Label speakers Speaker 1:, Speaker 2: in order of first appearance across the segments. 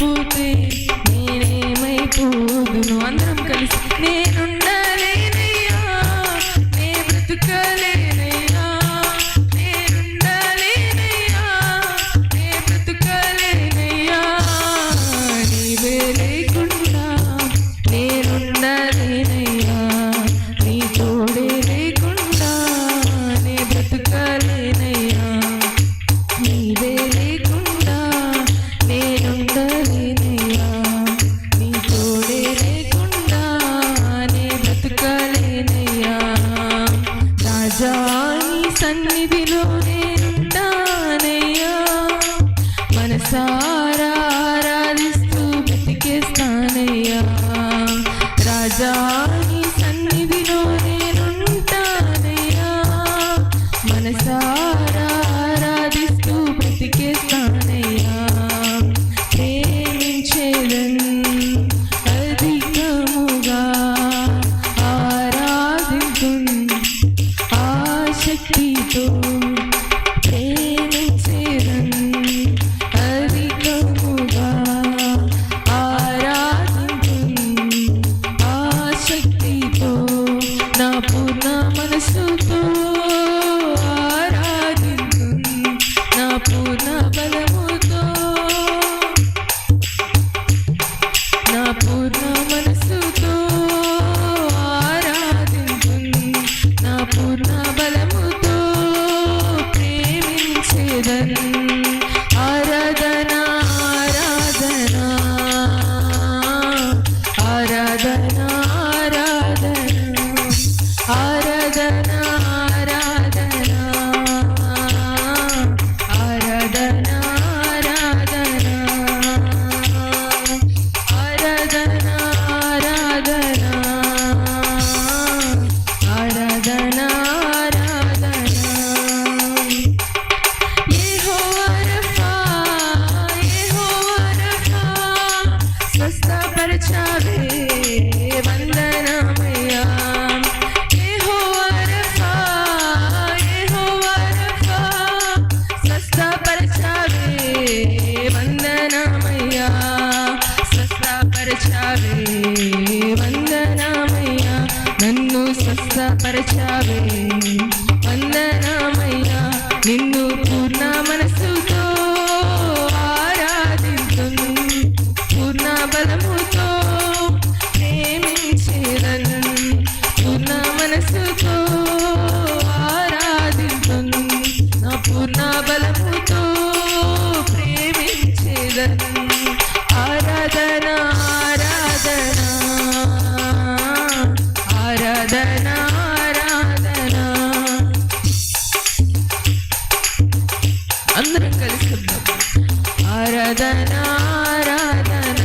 Speaker 1: లేకపోతే నేనేమైపోదును. అందరం కలిసి నేనుండలేనయ్యా, నే బ్రతుకలేనయ్యా, నేనుండలేనయ్యా, నే బ్రతుకలేనయ్యా, నీవే లేకుండా నేనుండలేనయ్యా, నీ తోడే లేకుండా నే బ్రతుకలేనయ్యా, నీవే లేకుండా నేనుండలేనయ్యా, నీ తోడే లేకుండా నే బ్రతుకలేనయ్యా. రాజా నీ సన్నిధిలో నేనుంటానయ్యా, మనసారా ఆరాధిస్తూ బ్రతికేస్తానయ్యా. రాజా నీ సన్నిధిలో నేనుంటానయ్యా, మనసారా ఆరాధిస్తూ బ్రతికేస్తానయ్యా. ప్రేమించేదన్ అధికముగా ఆరాధింతున్ ఆసక్తితో, ప్రేమించేదన్ అధికముగా ఆరాధింతున్ ఆసక్తితో, నా పూర్ణ మనసుతో ఆరాధింతున్, నా పూర్ణ బలముతో, నా పూర్ణ మనసుతో ఆరాధింతున్, నా పూర్ణ బలముతో ప్రేమించేదన్. ఆరాధన ఆరాధన ఆరాధన ఆరాధన ఆరాధన ఆరాధన ఆరాధన ఆరాధన ఆరాధన ఆరాధన ఆరాధన. యెహోవా రఫా, యెహోవా రఫా, స్వస్థపరచావే వందనమయ్యా. యెహోవా రఫా, యెహోవా రఫా, స్వస్థపరచావే వందనమయ్యా, స్వస్థపరచావే వందనమయ్యా, నన్ను స్వస్థపరచావే వందనమయ్యా. నిన్ను పూర్ణ మనసుతో ఆరాధింతున్, పూర్ణ బలముతో ప్రేమించేదన్, పూర్ణ మనసుతో ఆరాధింతున్, నా పూర్ణ బలముతో ప్రేమించేదన్. ఆరాధన ఆరాధన ఆరాధన ఆరాధన. అందరం కలిసి ఆరాధన ఆరాధన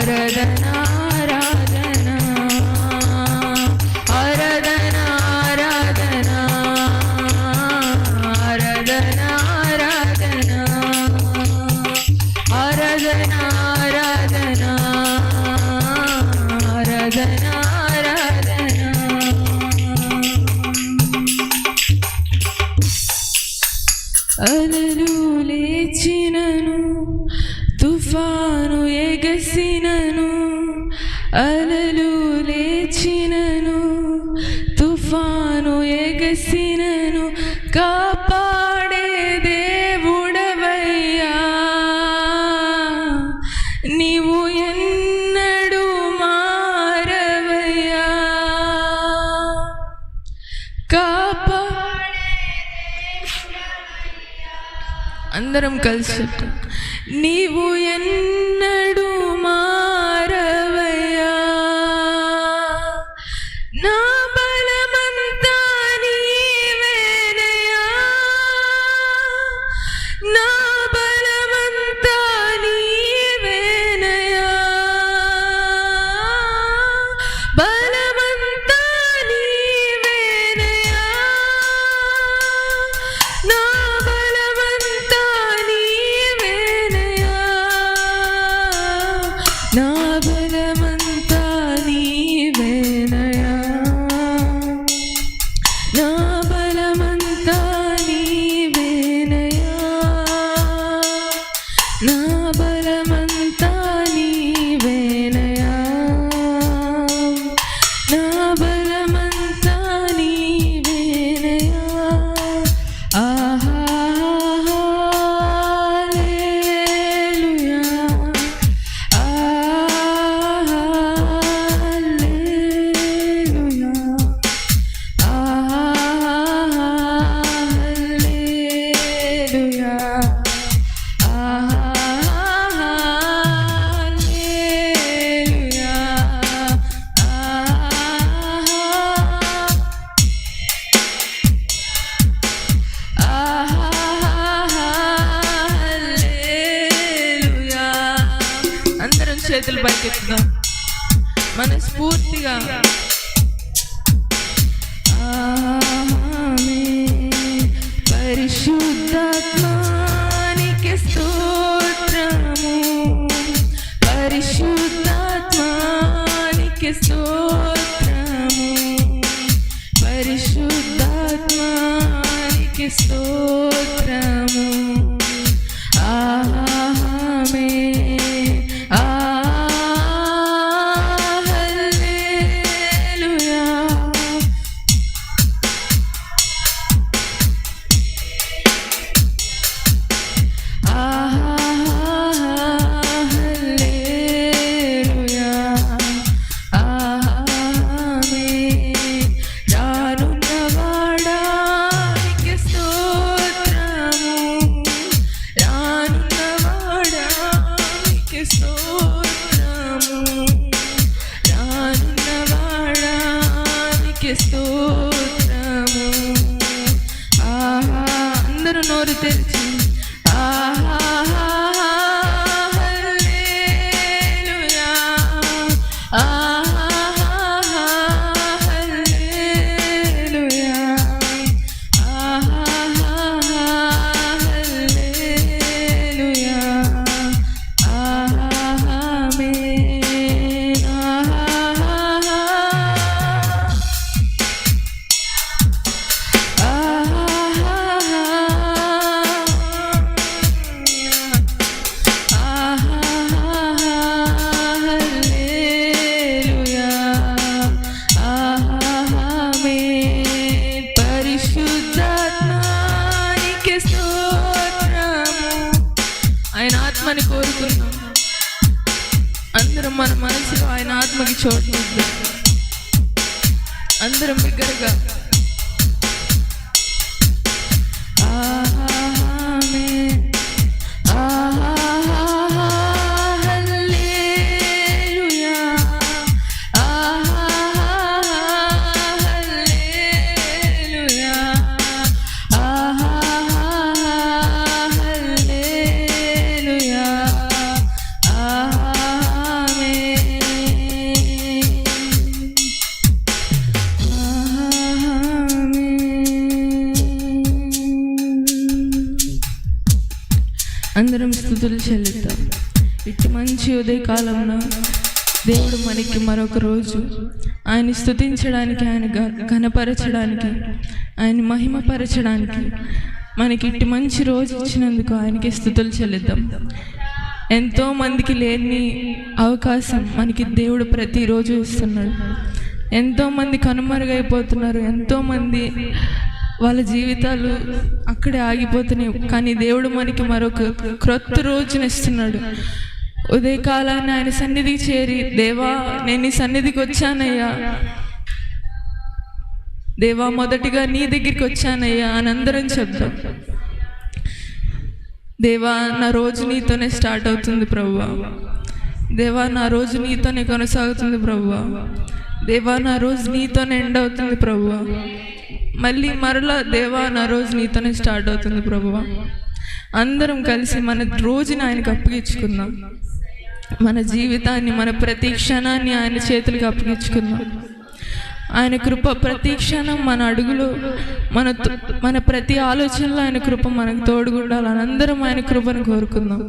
Speaker 1: ఆరాధనా ఆరాధనా ఆరాధనా ఆరాధనా ఆరాధనా ఆరాధనా ఆరాధనా ఆరాధనా. అలలు లేచినను తుఫాను ఎగసినను, అలలు లేచినను తుఫాను ఎగసినను, కాపాడే దేవుడవయ్యా నీవు ఎన్నడూ మారవయ్యా. అందరం కలిసి నీవు ఎన్నడూ మారవయ్యా, నా బలమంతా నీవేనయ్యా, నా బలమంతా నీవేనయ్యా, బలమంతా నీవేనయ్యా, నా బలమంతా నీవేనయ్యా, నా బలమంతా నీవేనయ్యా, నా బలమంతా నీవేనయ్యా, నా బలమంతా నీవేనయ్యా, నా బలమంతా నీవేనయ్యా. ఆహా హల్లెలూయా, ఆహా హల్లెలూయా, ఆహా హల్లెలూయా, ఆహా హల్లెలూయా, హల్లెలూయా. అందరం చేతులు పైకెత్తుదాం మనస్ఫూర్తిగా. ఆమేన్. పరిశుద్ధాత్మానికి స్తోత్రము, పరిశుద్ధాత్మానికి స్తోత్రము, పరిశుద్ధాత్మానికి స్తోత్రము. ఆమేన్. హల్లెలూయా. హల్లెలూయా. ఆమేన్. రానున్నవాడా నీకు స్తోత్రము, రానున్నవాడా నీకు స్తోత్రము, రానున్నవాడా నీకు స్తోత్రము. అందరూ నోరు తెరిచి హల్లెలూయా, హల్లెలూయా, హల్లెలూయా, ఆమేన్. హల్లెలూయా, ఆమేన్. పరిశుద్ధాత్మానికి స్తోత్రము. ఆయన ఆత్మని కోరుకున్నాం. అందరం మన మనసులో ఆయన ఆత్మకి చోటు ఇద్దాం. అందరం బిగ్గరగా ఆమేన్. హల్లెలూయా, హల్లెలూయా, హల్లెలూయా, ఆమేన్. స్తుతులు చెల్లిద్దాం. ఇటు మంచి ఉదయకాలంలో దేవుడు మనకి మరొక రోజు ఆయన స్తుతించడానికి, ఆయన ఘనపరచడానికి, ఆయన మహిమపరచడానికి మనకి ఇటు మంచి రోజు ఇచ్చినందుకు ఆయనకి స్తుతులు చెల్లిద్దాం. ఎంతో మందికి లేని అవకాశం మనకి దేవుడు ప్రతిరోజు ఇస్తున్నాడు. ఎంతోమంది కనుమరుగైపోతున్నారు, ఎంతోమంది వాళ్ళ జీవితాలు అక్కడే ఆగిపోతున్నాయి. కానీ దేవుడు మనకి మరొక క్రొత్త రోజునిస్తున్నాడు. ఉదయకాలాన్ని ఆయన సన్నిధికి చేరి, దేవా నేను నీ సన్నిధికి వచ్చానయ్యా, దేవా మొదటిగా నీ దగ్గరికి వచ్చానయ్యా అని అందరం చెప్తాం. దేవా నా రోజు నీతోనే స్టార్ట్ అవుతుంది ప్రభువా, దేవా నా రోజు నీతోనే కొనసాగుతుంది ప్రభువా, దేవా నా రోజు నీతోనే ఎండ్ అవుతుంది ప్రభువా, మళ్ళీ మరలా దేవా నా రోజు నీతోనే స్టార్ట్ అవుతుంది ప్రభువా. అందరం కలిసి మన రోజుని ఆయనకు అప్పగించుకుందాం. మన జీవితాన్ని, మన ప్రతి క్షణాన్ని ఆయన చేతులకు అప్పగించుకుందాం. ఆయన కృప ప్రతి క్షణం మన అడుగులో, మన ప్రతి ఆలోచనలో ఆయన కృప మనకు తోడుగుండాలని అందరం ఆయన కృపను కోరుకుందాం.